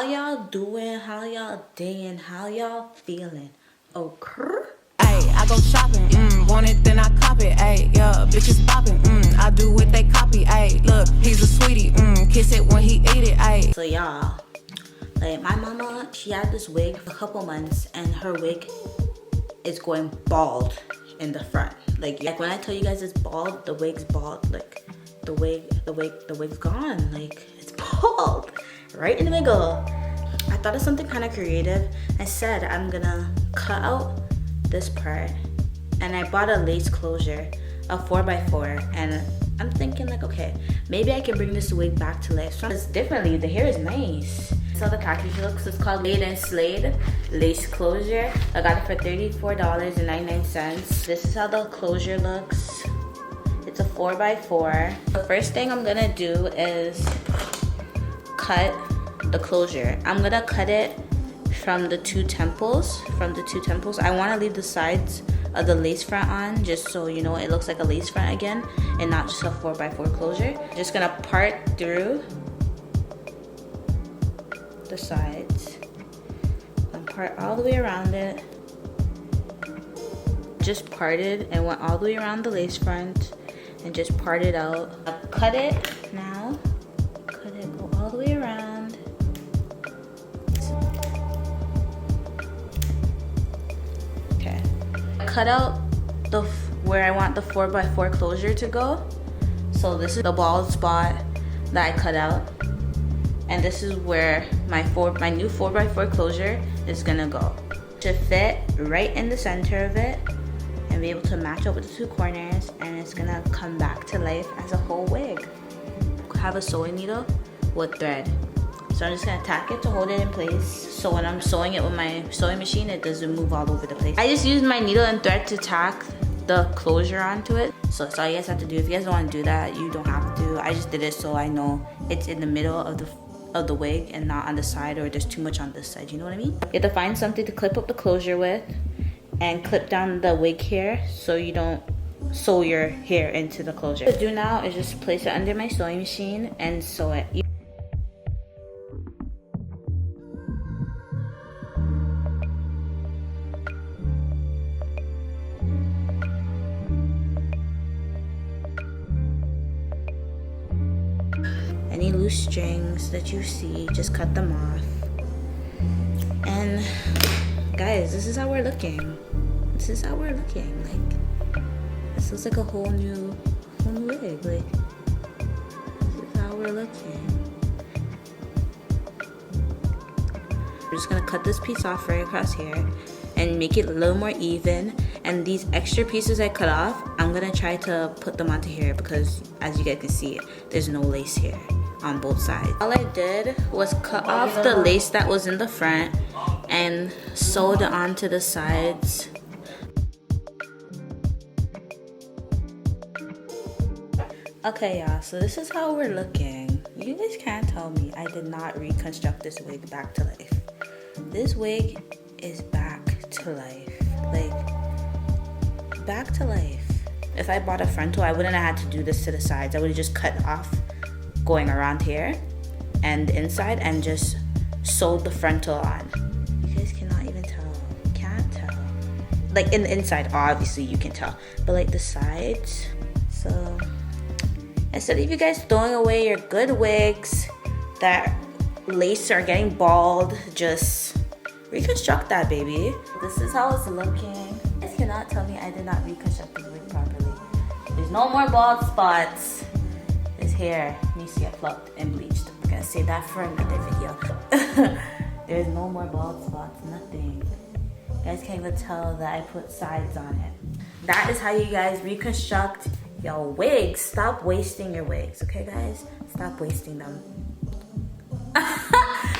y'all doing? How y'all dating? How y'all feeling? Okay. Ayy, I go shopping, want it, then I cop it, ayy, yeah, bitches popping, I do what they copy, ayy, look, he's a sweetie, kiss it when he eat it, ayy. So y'all, like my mama, she had this wig for a couple months and her wig is going bald in the front. Like when I tell you guys it's bald, the wig's bald, like the wig's gone, like it's bald, right in the middle. I thought of something kind of creative. I said I'm gonna cut out this part and I bought a lace closure, a 4x4, and I'm thinking like, okay, maybe I can bring this wig back to life. So it's differently, the hair is nice. This is how the package looks. It's called Laid and Slayed lace closure. I got it for $34.99. This is how the closure looks. It's a 4x4. The first thing I'm gonna do is cut the closure. I'm gonna cut it from the two temples. I want to leave the sides of the lace front on, just so you know it looks like a lace front again and not just a 4x4 closure. Just gonna part through the sides and part all the way around it. Just parted and went all the way around the lace front and just parted out. I'll cut it now. Cut it, go all the way around. Cut out the where I want the 4x4 closure to go. So this is the bald spot that I cut out, and this is where my new 4x4 closure is gonna go to fit right in the center of it and be able to match up with the two corners, and it's gonna come back to life as a whole wig. I have a sewing needle with thread. So I'm just gonna tack it to hold it in place. So when I'm sewing it with my sewing machine, it doesn't move all over the place. I just use my needle and thread to tack the closure onto it. So that's all you guys have to do. If you guys don't wanna do that, you don't have to. I just did it so I know it's in the middle of the wig and not on the side, or there's too much on this side, you know what I mean? You have to find something to clip up the closure with and clip down the wig hair so you don't sew your hair into the closure. What to do now is just place it under my sewing machine and sew it. Any loose strings that you see, just cut them off. And guys, this is how we're looking. This is how we're looking. Like, this looks like a whole new wig. Like, this is how we're looking. We're just gonna cut this piece off right across here and make it a little more even. And these extra pieces I cut off, I'm gonna try to put them onto here because, as you guys can see, there's no lace here on both sides. All I did was cut off the lace that was in the front and sewed it onto the sides. Okay, y'all, so this is how we're looking. You guys can't tell me I did not reconstruct this wig back to life. This wig is back to life. Like, back to life. If I bought a frontal, I wouldn't have had to do this to the sides. I would have just cut off going around here and the inside and just sewed the frontal on. You guys cannot even tell. Can't tell. Like in the inside, obviously you can tell, but like the sides. So instead of you guys throwing away your good wigs that lace are getting bald, just reconstruct that, baby. This is how it's looking. You guys cannot tell me I did not reconstruct this wig properly. There's no more bald spots. This hair needs to get plucked and bleached. I'm gonna save that for another video. There's no more bald spots, nothing. You guys can't even tell that I put sides on it. That is how you guys reconstruct your wigs. Stop wasting your wigs, okay guys? Stop wasting them.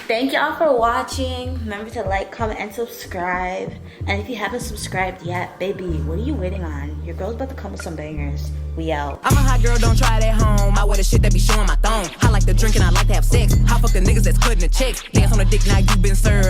Thank y'all for watching. Remember to like, comment, and subscribe. And if you haven't subscribed yet, baby, what are you waiting on? Your girl's about to come with some bangers. We out. I'm a hot girl, don't try it at home. I wear the shit that be showing my thong. I like to drink and I like to have sex. I fuck the niggas that's cutting the checks. Dance on the dick, now you been served.